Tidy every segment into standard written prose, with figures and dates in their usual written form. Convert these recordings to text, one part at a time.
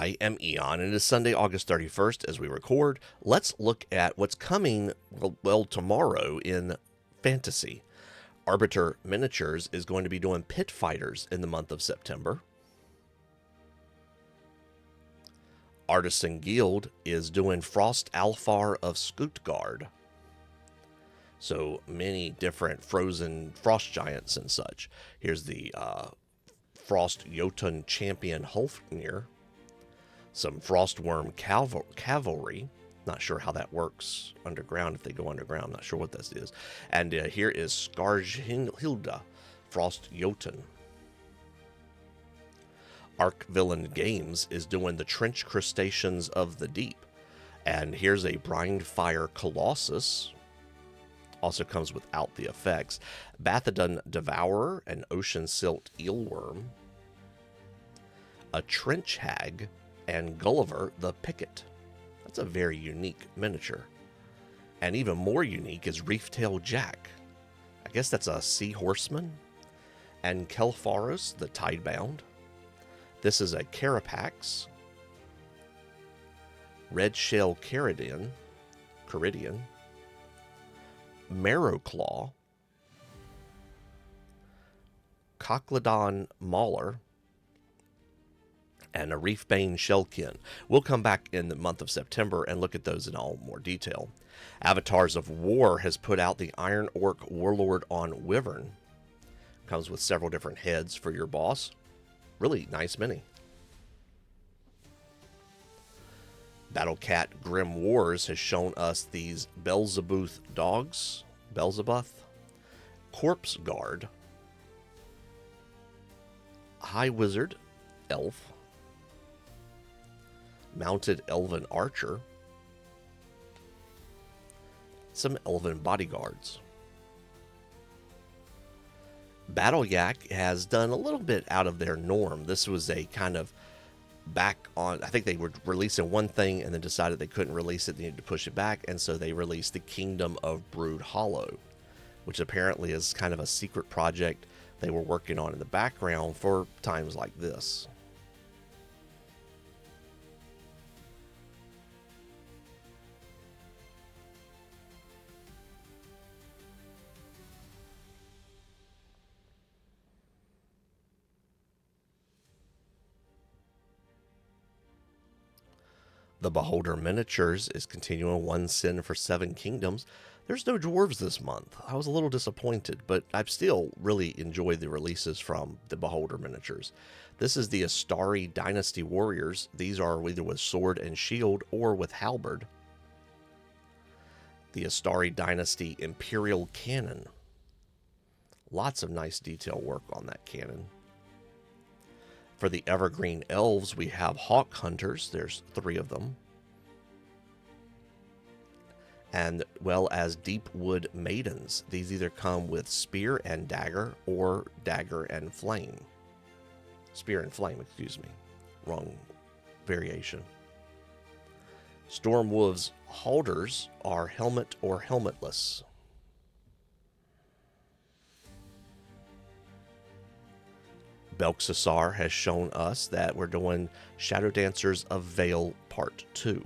I am Eon, and it is Sunday, August 31st as we record. Let's look at what's coming, well, tomorrow in fantasy. Arbiter Miniatures is going to be doing Pit Fighters in the month of September. Artisan Guild is doing Frost Alfar of Skutgard. So many different frozen frost giants and such. Here's the Frost Jotun Champion Hulfnir. Some Frostworm Cavalry. Not sure how that works underground, if they go underground. I'm not sure what this is. And here is Skarjhilda, Frost Jotun. Archvillain Games is doing the Trench Crustaceans of the Deep. And here's a Brindfire Colossus. Also comes without the effects. Bathodon Devourer, an Ocean Silt Eelworm. A Trench Hag, and Gulliver the Picket. That's a very unique miniature. And even more unique is Reeftail Jack. I guess that's a Sea Horseman. And Kelfaros the Tidebound. This is a Carapax. Red Shell Caridian. Marrowclaw. Cochlodon Mauler. And a Reefbane Shellkin. We'll come back in the month of September and look at those in all more detail. Avatars of War has put out the Iron Orc Warlord on Wyvern. Comes with several different heads for your boss. Really nice mini. Battlecat Grim Wars has shown us these Beelzebuth dogs. Corpse Guard. High Wizard Elf. Mounted Elven Archer. Some Elven Bodyguards. BattleYak has done a little bit out of their norm. This was a kind of back on, I think they were releasing one thing and then decided they couldn't release it, they needed to push it back, and so they released the Kingdom of Brood Hollow, which apparently is kind of a secret project they were working on in the background for times like this. The Beholder Miniatures is continuing One Sin for Seven Kingdoms. There's no dwarves this month. I was a little disappointed, but I've still really enjoyed the releases from the Beholder Miniatures. This is the Astari Dynasty Warriors. These are either with sword and shield or with halberd. The Astari Dynasty Imperial Cannon. Lots of nice detail work on that cannon. For the Evergreen Elves, we have Hawk Hunters. There's 3 of them. And well as Deepwood Maidens. These either come with Spear and Dagger or Dagger and Flame. Spear and Flame, excuse me. Wrong variation. Stormwolves Halters are helmet or helmetless. Belxasar has shown us that we're doing Shadow Dancers of Vale Part 2.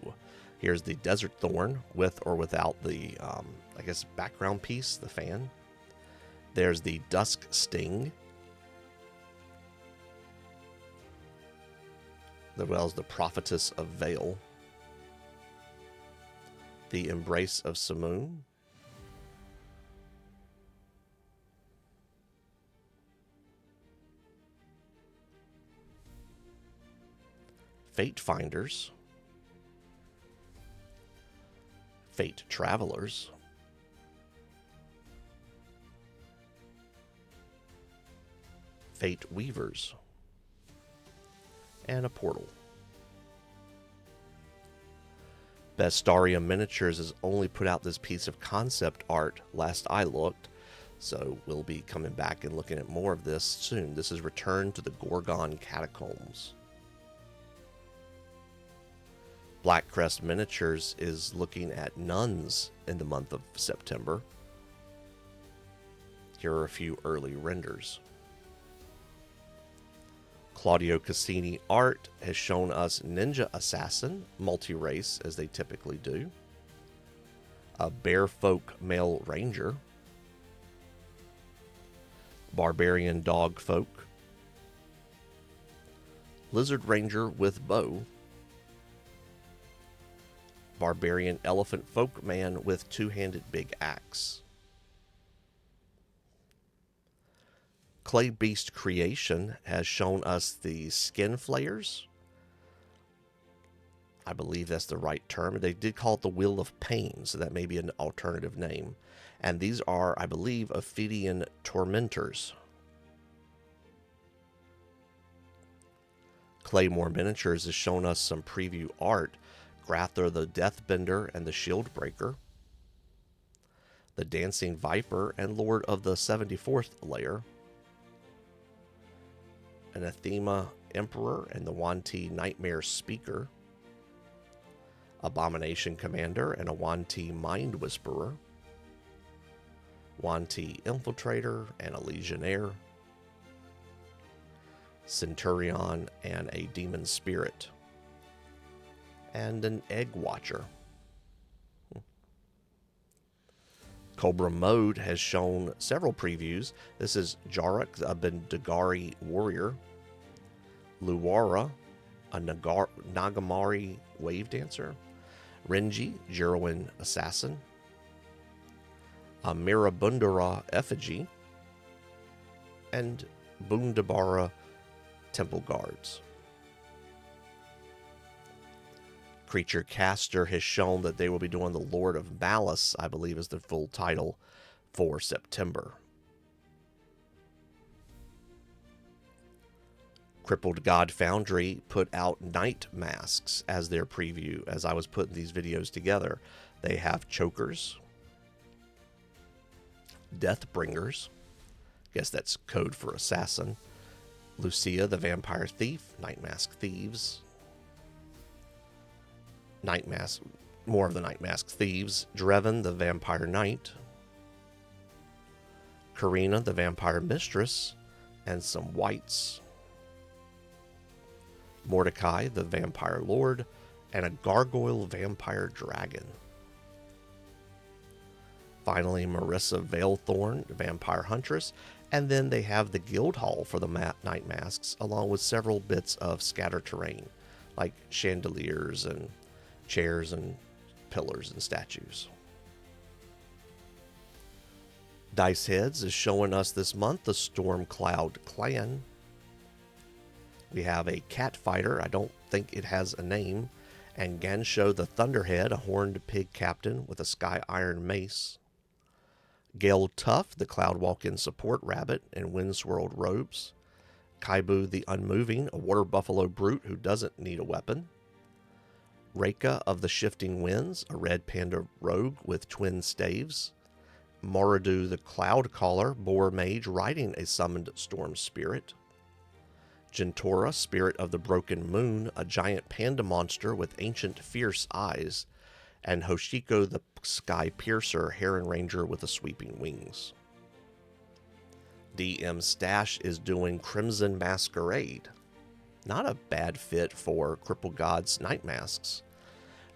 Here's the Desert Thorn with or without the, I guess, background piece, the fan. There's the Dusk Sting. As well as the Prophetess of Vale. The Embrace of Simoon. Fate Finders, Fate Travelers, Fate Weavers, and a portal. Bestiarum Miniatures has only put out this piece of concept art last I looked, so we'll be coming back and looking at more of this soon. This is Return to the Gorgon Catacombs. Blackcrest Miniatures is looking at nuns in the month of September. Here are a few early renders. Claudio Casini Art has shown us Ninja Assassin, multi-race as they typically do. A Bearfolk Male Ranger. Barbarian Dog Folk. Lizard Ranger with Bow. Barbarian Elephant Folk Man with two-handed big axe. Clay Beast Creation has shown us the Skin Flayers. I believe that's the right term. They did call it the Wheel of Pain, so that may be an alternative name. And these are, I believe, Ophidian Tormentors. Claymore Miniatures has shown us some preview art. Grather the Deathbender and the Shieldbreaker. The Dancing Viper and Lord of the 74th Layer. Anathema Emperor and the Wanti Nightmare Speaker. Abomination Commander and a Wanti Mind Whisperer. Wanti Infiltrator and a Legionnaire. Centurion and a Demon Spirit. And an Egg Watcher. CobraMode has shown several previews. This is Jarek, a Bendagari Warrior. Luwara, a Nagamari Wave Dancer. Renji, Jeroen Assassin. A Mirabundara Effigy. And Bundabara Temple Guards. Creature Caster has shown that they will be doing the Lord of Malice, I believe is the full title, for September. Crippled God Foundry put out Night Masks as their preview. As I was putting these videos together, they have Chokers, Deathbringers, guess that's code for Assassin, Lucia the Vampire Thief, Night Mask Thieves, Night Mask, more of the Night Mask Thieves, Dreven the Vampire Knight, Karina the Vampire Mistress, and some whites, Mordecai the Vampire Lord, and a Gargoyle Vampire Dragon. Finally, Marissa Veilthorn, the Vampire Huntress, and then they have the Guild Hall for the Night Masks, along with several bits of scatter terrain, like chandeliers and chairs and pillars and statues. Dice Heads is showing us this month the Stormcloud Clan. We have a Cat Fighter, I don't think it has a name, and Gansho the Thunderhead, a horned pig captain with a Sky Iron Mace. Gale Tuff, the Cloudwalkin support rabbit in Windswirled robes. Kaibu the Unmoving, a water buffalo brute who doesn't need a weapon. Reika of the Shifting Winds, a red panda rogue with twin staves. Moradu the Cloud Caller, boar mage riding a summoned storm spirit. Gentora, Spirit of the Broken Moon, a giant panda monster with ancient fierce eyes. And Hoshiko the Sky Piercer, Heron Ranger with a sweeping wings. DM Stash is doing Crimson Masquerade. Not a bad fit for Crippled God's Night Masks.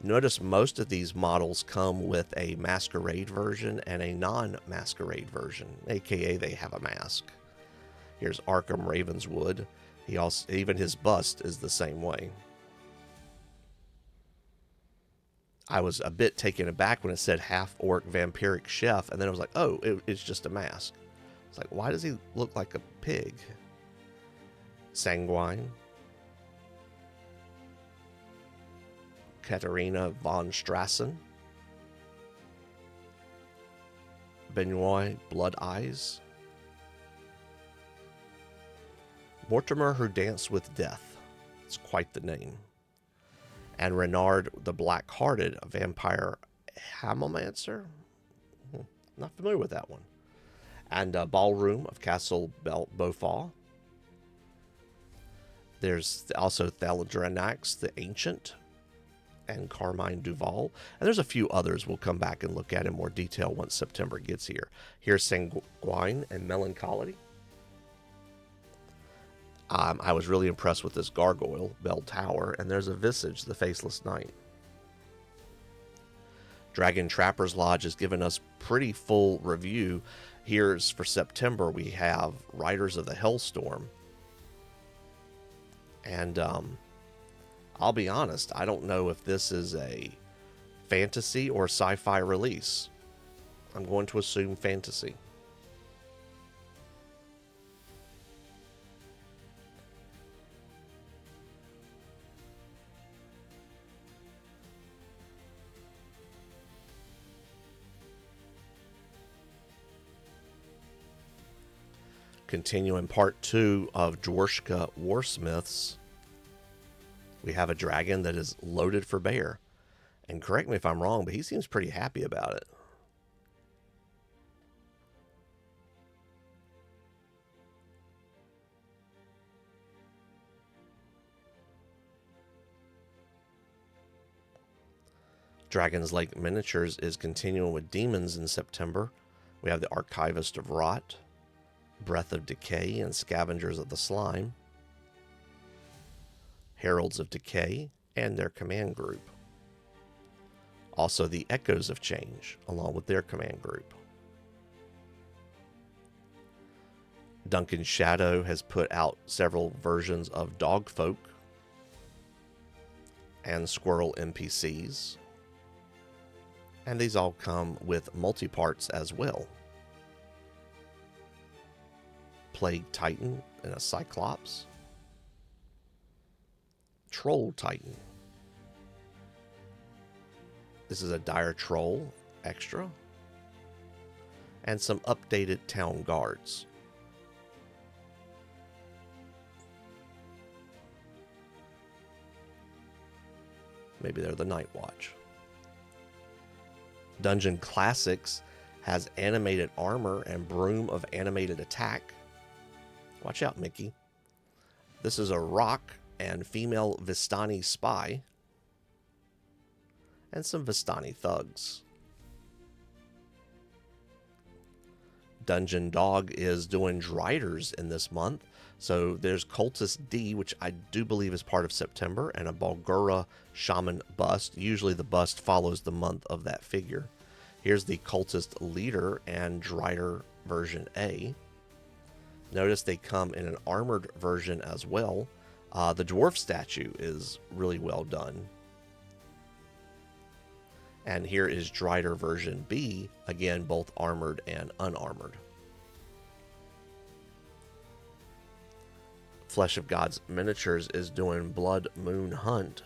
Notice most of these models come with a Masquerade version and a non-Masquerade version, aka they have a mask. Here's Arkham Ravenswood. Even his bust is the same way. I was a bit taken aback when it said half-orc vampiric chef, and then I was like, oh, it's just a mask. It's like, why does he look like a pig? Sanguine. Katarina von Strassen. Benoit Blood Eyes. Mortimer Who Danced with Death. It's quite the name. And Renard the Black-Hearted, a vampire Hamomancer. Not familiar with that one. And Ballroom of Castle Beaufort. There's also Thaladranax the Ancient and Carmine Duval. And there's a few others we'll come back and look at in more detail once September gets here. Here's Sanguine and Melancholy. I was really impressed with this Gargoyle Bell Tower, and there's a Visage, the Faceless Knight. Dragon Trapper's Lodge has given us pretty full review. Here's for September, we have Riders of the Hellstorm. And I'll be honest, I don't know if this is a fantasy or sci-fi release. I'm going to assume fantasy. Continuing part 2 of Dworshka Warsmiths, we have a dragon that is loaded for bear. And correct me if I'm wrong, but he seems pretty happy about it. Dragon's Lake Miniatures is continuing with demons in September. We have the Archivist of Rot, Breath of Decay, and Scavengers of the Slime, Heralds of Decay, and their command group. Also the Echoes of Change, along with their command group. Duncan Shadow has put out several versions of Dogfolk and Squirrel NPCs. And these all come with multi-parts as well. Plague Titan and a Cyclops. Troll Titan. This is a Dire Troll extra. And some updated town guards. Maybe they're the Night Watch. Dungeon Classics has animated armor and Broom of Animated Attack. Watch out, Mickey. This is a rock and female Vistani spy. And some Vistani thugs. Dungeon Dog is doing Driders in this month. So there's Cultist D, which I do believe is part of September, and a Bulgura Shaman bust. Usually the bust follows the month of that figure. Here's the Cultist Leader and Drider version A. Notice they come in an armored version as well. The dwarf statue is really well done. And here is Drider version B, again both armored and unarmored. Flesh of Gods Miniatures is doing Blood Moon Hunt.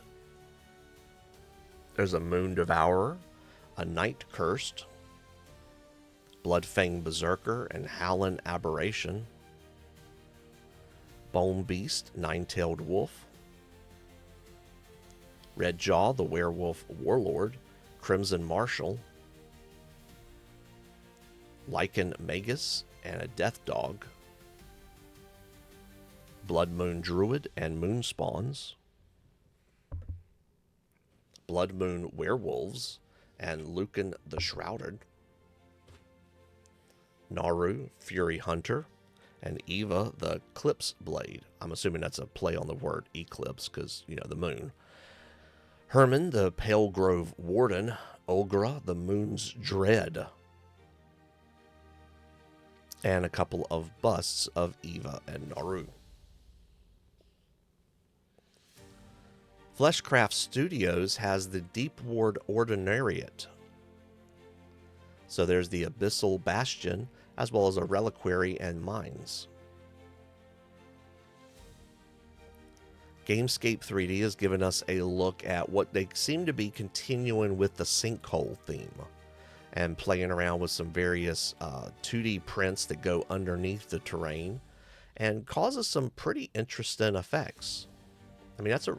There's a Moon Devourer, a Night Cursed, Bloodfang Berserker and Howlin' Aberration, Bone Beast, Nine-Tailed Wolf, Red Jaw, the Werewolf Warlord, Crimson Marshal, Lycan Magus and a Death Dog, Blood Moon Druid and Moon Spawns, Blood Moon Werewolves and Lucan the Shrouded, Naru, Fury Hunter, and Eva the Eclipse Blade. I'm assuming that's a play on the word eclipse because, you know, the moon. Herman, the Pale Grove Warden, Olgra, the Moon's Dread, and a couple of busts of Eva and Naru. Fleshcraft Studios has the Deep Ward Ordinariate. So there's the Abyssal Bastion, as well as a Reliquary and Mines. Gamescape 3D has given us a look at what they seem to be continuing with the sinkhole theme and playing around with some various 2D prints that go underneath the terrain and causes some pretty interesting effects. I mean, that's a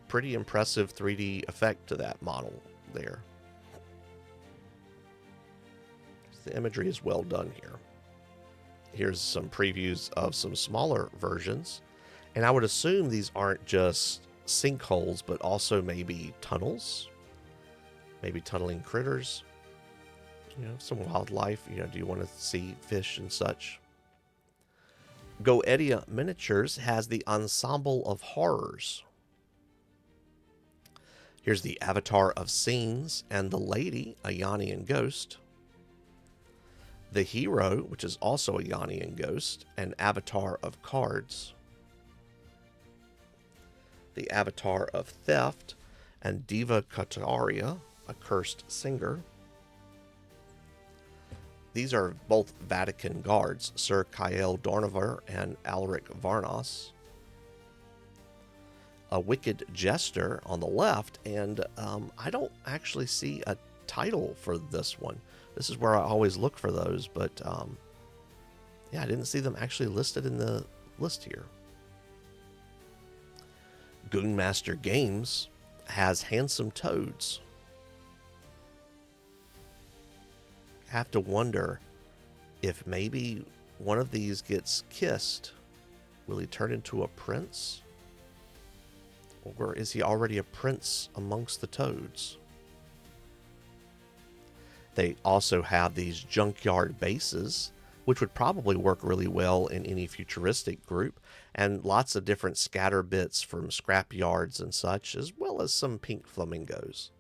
pretty impressive 3D effect to that model there. The imagery is well done here. Here's some previews of some smaller versions. And I would assume these aren't just sinkholes, but also maybe tunnels. Maybe tunneling critters. You know, some wildlife. You know, do you want to see fish and such? Goetia Miniatures has the Ensemble of Horrors. Here's the Avatar of Scenes and the Lady, a Ionian Ghost. The Hero, which is also a Ionian Ghost, and Avatar of Cards. The Avatar of Theft, and Diva Kataria, a Cursed Singer. These are both Vatican guards, Sir Kael Dornivar and Alric Varnos. A Wicked Jester on the left, and I don't actually see a title for this one. This is where I always look for those, but yeah, I didn't see them actually listed in the list here. Goonmaster Games has Handsome Toads. Have to wonder if maybe one of these gets kissed. Will he turn into a prince? Or is he already a prince amongst the toads? They also have these junkyard bases, which would probably work really well in any futuristic group, and lots of different scatter bits from scrap yards and such, as well as some pink flamingos.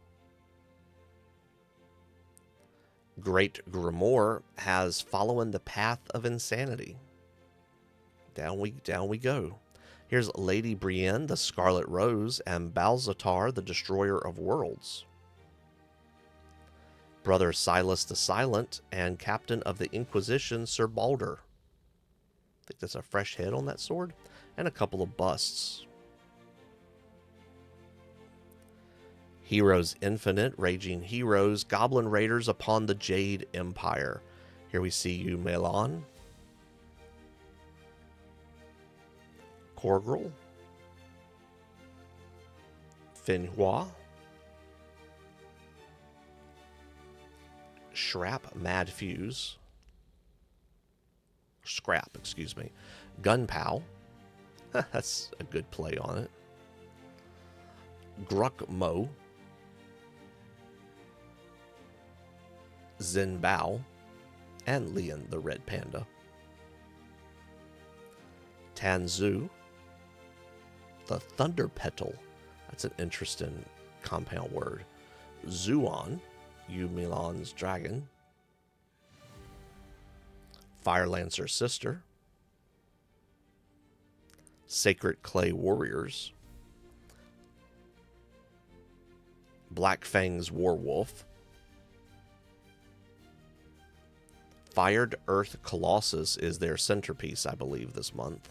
Great Grimoire has Following the Path of Insanity. Down we go. Here's Lady Brienne, the Scarlet Rose, and Balzatar, the Destroyer of Worlds. Brother Silas the Silent and Captain of the Inquisition, Sir Balder. I think that's a fresh head on that sword, and a couple of busts. Heroes Infinite, Raging Heroes, Goblin Raiders upon the Jade Empire. Here we see you, Melon. Korgrel. Finhua. Scrap, excuse me. Gunpow. That's a good play on it. Gruckmo. Zenbao, and Leon the Red Panda. Tanzu, the Thunder Petal. That's an interesting compound word. Zuon, Milan's dragon. Firelancer Sister. Sacred Clay Warriors. Black Fang's Warwolf. Fired Earth Colossus is their centerpiece, I believe, this month.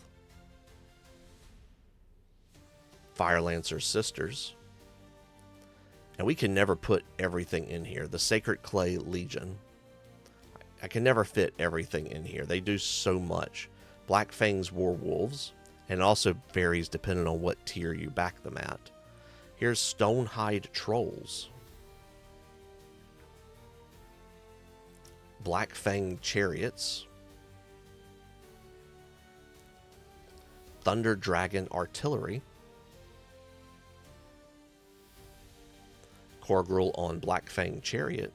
Firelancer Sisters. And we can never put everything in here. The Sacred Clay Legion. I can never fit everything in here. They do so much. Black Fang's Warwolves. And it also varies depending on what tier you back them at. Here's Stonehide Trolls. Black Fang Chariots. Thunder Dragon Artillery. Korgrel on Black Fang Chariot.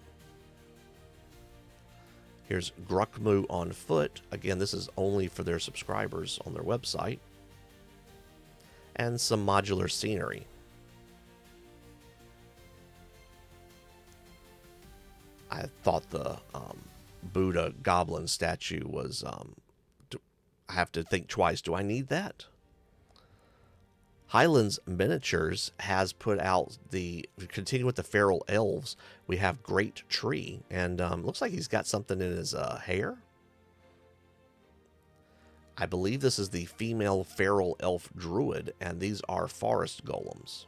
Here's Gruckmu on foot. Again, this is only for their subscribers on their website. And some modular scenery. I thought the Buddha goblin statue was, I have to think twice. Do I need that? Highlands Miniatures has put out continue with the feral elves. We have Great Tree, and looks like he's got something in his hair. I believe this is the female feral elf druid, and these are forest golems.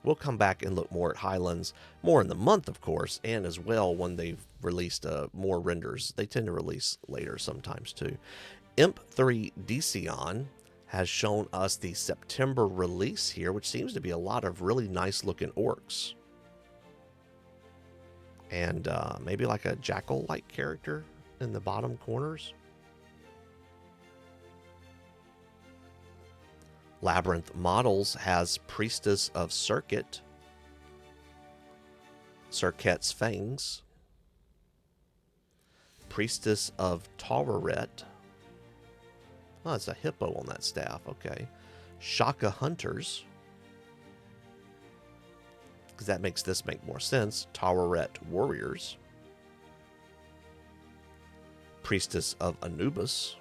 We'll come back and look more at Highlands, more in the month, of course, and as well when they've released more renders. They tend to release later sometimes, too. Imp 3 Desion has shown us the September release here, which seems to be a lot of really nice-looking orcs. And maybe like a jackal-like character in the bottom corners. Labyrinth Models has Priestess of Circuit, Circuit's Fangs, Priestess of Taweret, Oh, it's a hippo on that staff. Okay. Shaka Hunters. Because that makes this make more sense. Taweret Warriors. Priestess of Anubis.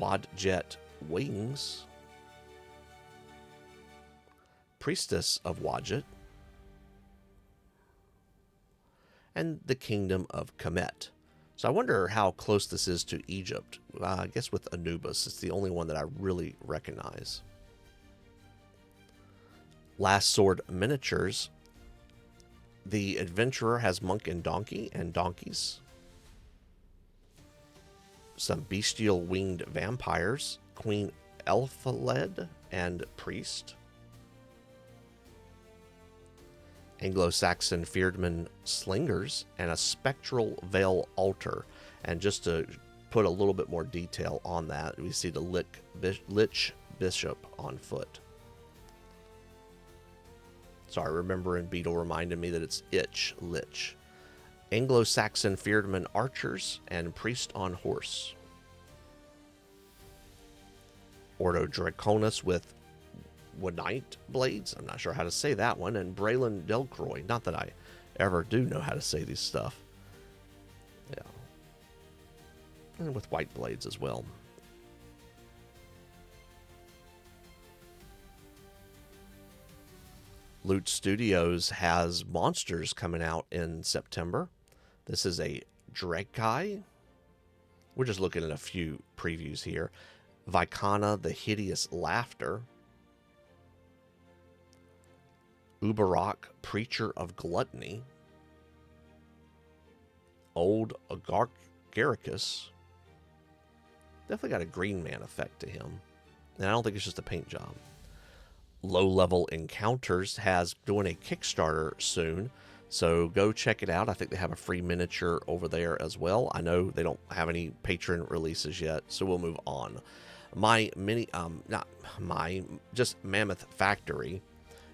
Wadjet Wings. Priestess of Wadjet. And the Kingdom of Kemet. So I wonder how close this is to Egypt. I guess with Anubis, it's the only one that I really recognize. Last Sword Miniatures. The Adventurer has Monk and Donkey and donkeys. Some bestial winged vampires. Queen Elphaled and Priest. Anglo-Saxon Feardman Slingers, and a Spectral Veil Altar. And just to put a little bit more detail on that, we see the Lich Bishop on foot. Sorry, remembering Beetle reminded me that it's Lich. Anglo-Saxon Feardman Archers, and Priest on Horse. Ordo Draconis with Woodite Blades. I'm not sure how to say that one. And Braylon Delcroix. Not that I ever do know how to say this stuff. Yeah. And with white blades as well. Loot Studios has monsters coming out in September. This is a Drekai. We're just looking at a few previews here. Vicana, the Hideous Laughter. Ubarak, Preacher of Gluttony. Old Agaricus. Definitely got a Green Man effect to him. And I don't think it's just a paint job. Low Level Encounters has doing a Kickstarter soon. So go check it out. I think they have a free miniature over there as well. I know they don't have any patron releases yet, so we'll move on. Just Mammoth Factory.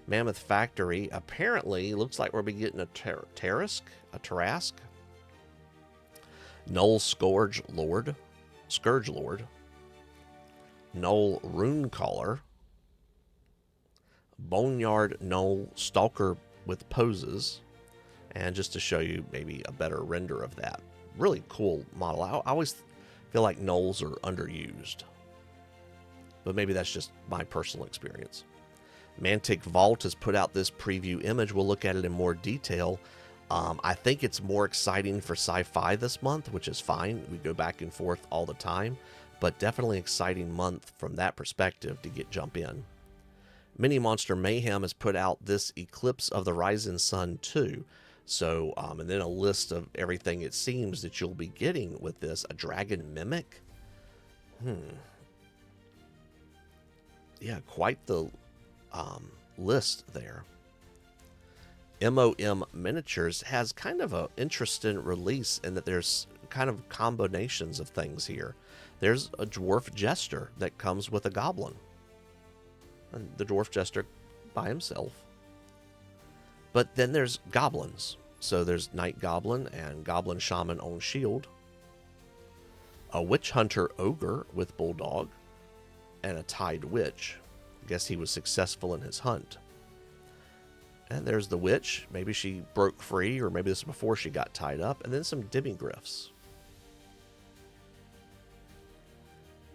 Mammoth Factory apparently looks like we'll be getting a Tarrasque. Null Scourge Lord. Null Runecaller. Boneyard Null Stalker with poses. And just to show you maybe a better render of that. Really cool model. I always feel like Nulls are underused. But maybe that's just my personal experience. Mantic Vault has put out this preview image. We'll look at it in more detail. I think it's more exciting for sci-fi this month, which is fine. We go back and forth all the time. But definitely exciting month from that perspective to jump in. Mini Monster Mayhem has put out this Eclipse of the Rising Sun 2. So, and then a list of everything it seems that you'll be getting with this. A Dragon Mimic? Yeah, quite the list there. MOMMiniatures has kind of an interesting release in that there's kind of combinations of things here. There's a Dwarf Jester that comes with a Goblin. And the Dwarf Jester by himself. But then there's Goblins. So there's Night Goblin and Goblin Shaman on shield. A Witch Hunter Ogre with Bulldog. And a Tied Witch. I guess he was successful in his hunt. And there's the Witch. Maybe she broke free, or maybe this was before she got tied up. And then some Demigryphs.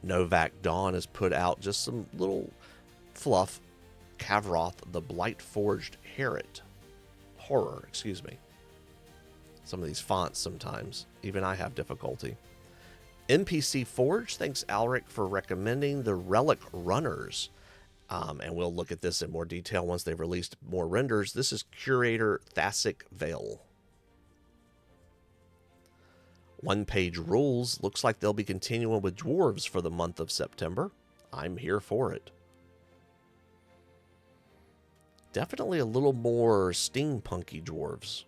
Novac Dawn has put out just some little fluff. Kavroth, the Blight Forged Horror, excuse me. Some of these fonts sometimes. Even I have difficulty. NPC Forge, thanks Alric for recommending the Relic Runners. And we'll look at this in more detail once they've released more renders. This is Curator Thasic Veil. One-page rules. Looks like they'll be continuing with dwarves for the month of September. I'm here for it. Definitely a little more steampunky dwarves.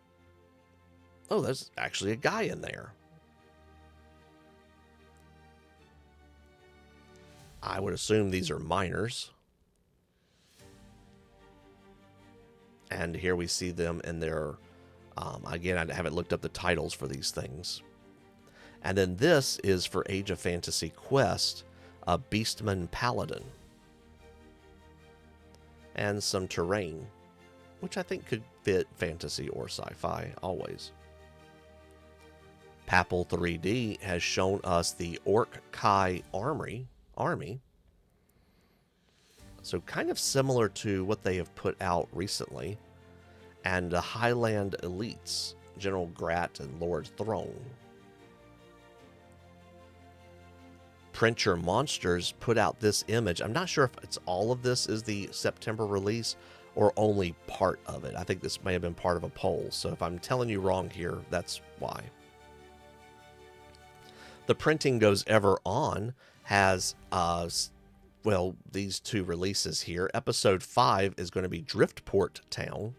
Oh, there's actually a guy in there. I would assume these are miners. And here we see them in their... again, I haven't looked up the titles for these things. And then this is for Age of Fantasy Quest, a Beastman Paladin. And some terrain, which I think could fit fantasy or sci-fi always. Papal 3D has shown us the Orc Kai army. So kind of similar to what they have put out recently. And the Highland Elites, General Grat and Lord Throne. Printer Monsters put out this image. I'm not sure if it's all of this is the September release or only part of it. I think this may have been part of a poll. So if I'm telling you wrong here, that's why. The Printing Goes Ever On has, well, these two releases here. Episode 5 is going to be Driftport Town.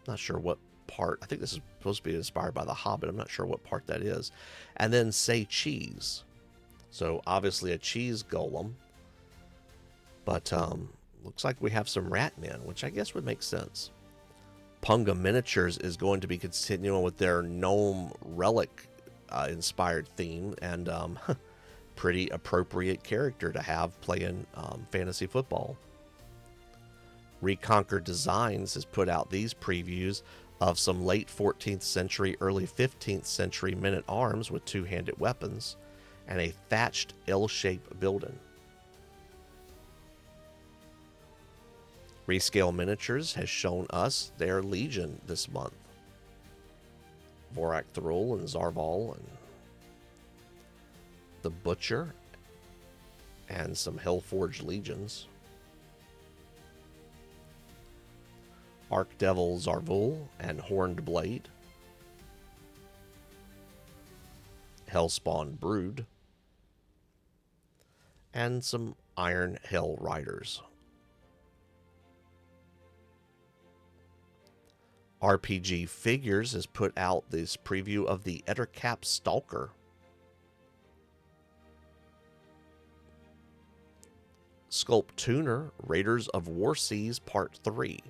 Not sure what part. I think this is supposed to be inspired by The Hobbit. I'm not sure what part that is. And then Say Cheese. So obviously a cheese golem. But looks like we have some rat men, which I guess would make sense. Punga Miniatures is going to be continuing with their gnome relic inspired theme, and pretty appropriate character to have playing fantasy football. Reconquer Designs has put out these previews of some late 14th century, early 15th century men-at-arms with two-handed weapons and a thatched L-shaped building. Rescale Miniatures has shown us their Legion this month. Vorak Thrul and Zarval and the Butcher and some Hellforged Legions. Archdevil Zarvul and Horned Blade. Hellspawn Brood. And some Iron Hell Riders. RPG Figures has put out this preview of the Ettercap Stalker. Sculpt Tuner, Raiders of Warseas Part 3.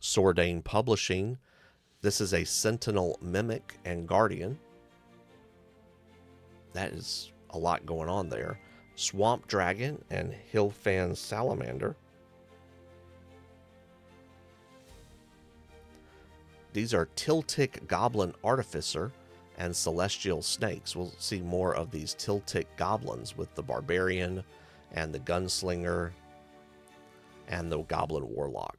Sordane Publishing. This is a Sentinel Mimic and Guardian. That is a lot going on there. Swamp Dragon and Hillfan Salamander. These are Tiltic Goblin Artificer and Celestial Snakes. We'll see more of these Tiltic Goblins with the Barbarian and the Gunslinger and the Goblin Warlock.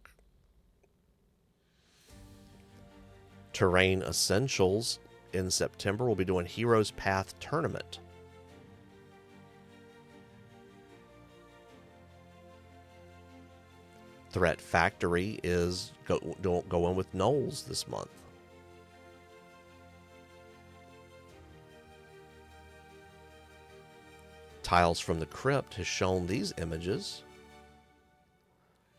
Terrain Essentials in September. We'll be doing Heroes Path Tournament. Threat Factory is going with Knowles this month. Tiles from the Crypt has shown these images.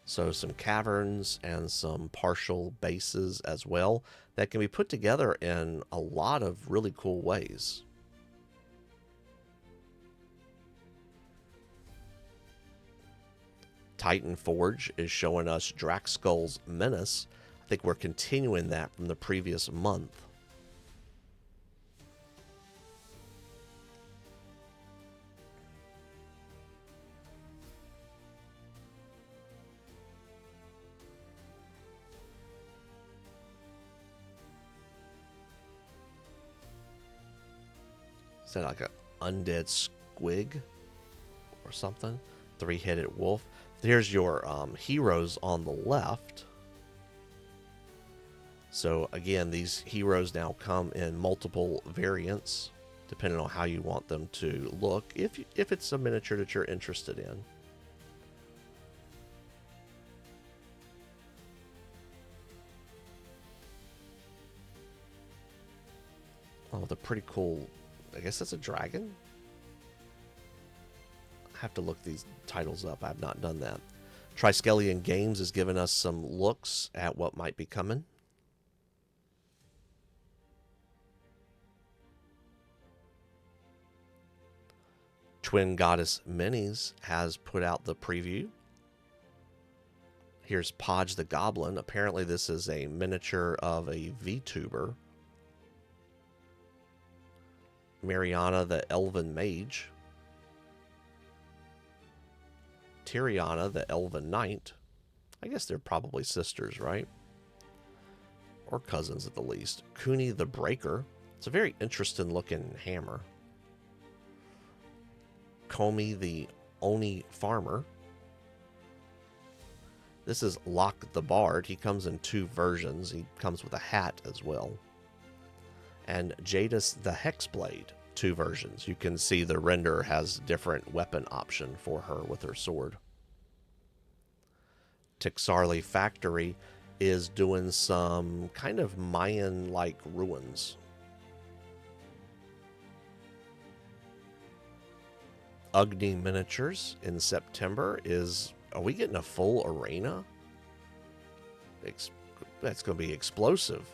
So some caverns and some partial bases as well that can be put together in a lot of really cool ways. Titan Forge is showing us Draxskull's Menace. I think we're continuing that from the previous month. Is that like an undead squig or something? Three-headed wolf. Here's your heroes on the left. So again, these heroes now come in multiple variants, depending on how you want them to look, if it's a miniature that you're interested in. Oh, they're pretty cool. I guess that's a dragon? I have to look these titles up. I have not done that. Triskelion Games has given us some looks at what might be coming. Twin Goddess Minis has put out the preview. Here's Podge the Goblin. Apparently this is a miniature of a VTuber. Mariana the Elven Mage. Tiriana the Elven Knight. I guess they're probably sisters, right? Or cousins at the least. Kuni the Breaker. It's a very interesting looking hammer. Komi the Oni Farmer. This is Locke the Bard. He comes in 2 versions. He comes with a hat as well. And Jadis the Hexblade. 2 versions. You can see the render has different weapon option for her with her sword. Txarli Factory is doing some kind of Mayan-like ruins. Ugni Miniatures in September is... Are we getting a full arena? That's going to be explosive.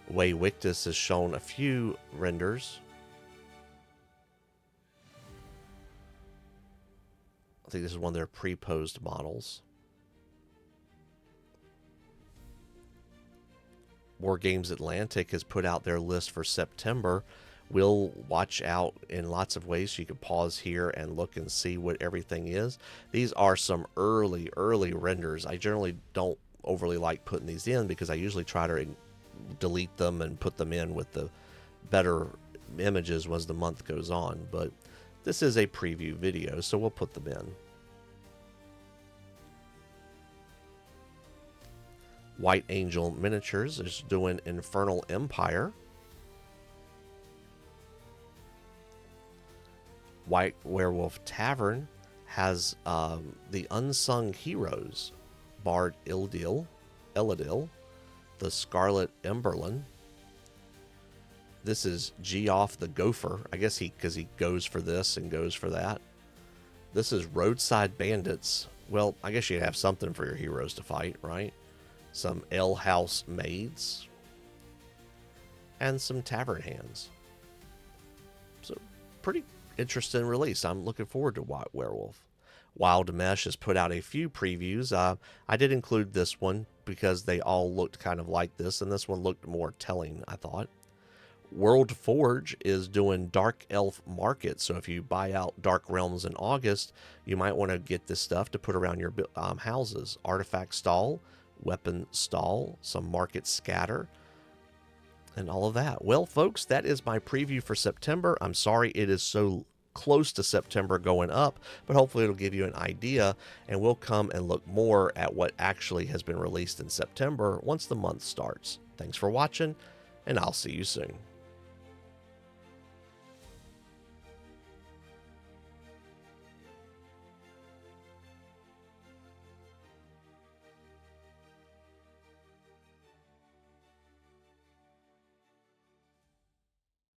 Way Wictus has shown a few renders. I think this is one of their pre-posed models. War Games Atlantic has put out their list for September. We'll watch out in lots of ways. You can pause here and look and see what everything is. These are some early renders. I generally don't overly like putting these in because I usually try to delete them and put them in with the better images as the month goes on. But this is a preview video, so we'll put them in. White Angel Miniatures is doing Infernal Empire. White Werewolf Tavern has the Unsung Heroes, Bard Eladil, the Scarlet Emberlin. This is Geoff the Gopher. I guess because he goes for this and goes for that. This is Roadside Bandits. Well, I guess you'd have something for your heroes to fight, right? Some Ale House Maids. And some Tavern Hands. So, pretty interesting release. I'm looking forward to White Werewolf. Wild Mesh has put out a few previews. I did include this one because they all looked kind of like this, and this one looked more telling, I thought. World Forge is doing Dark Elf Market, so if you buy out Dark Realms in August, you might want to get this stuff to put around your houses. Artifact Stall, Weapon Stall, some Market Scatter, and all of that. Well, folks, that is my preview for September. I'm sorry it is so close to September going up, but hopefully it'll give you an idea, and we'll come and look more at what actually has been released in September once the month starts. Thanks for watching, and I'll see you soon.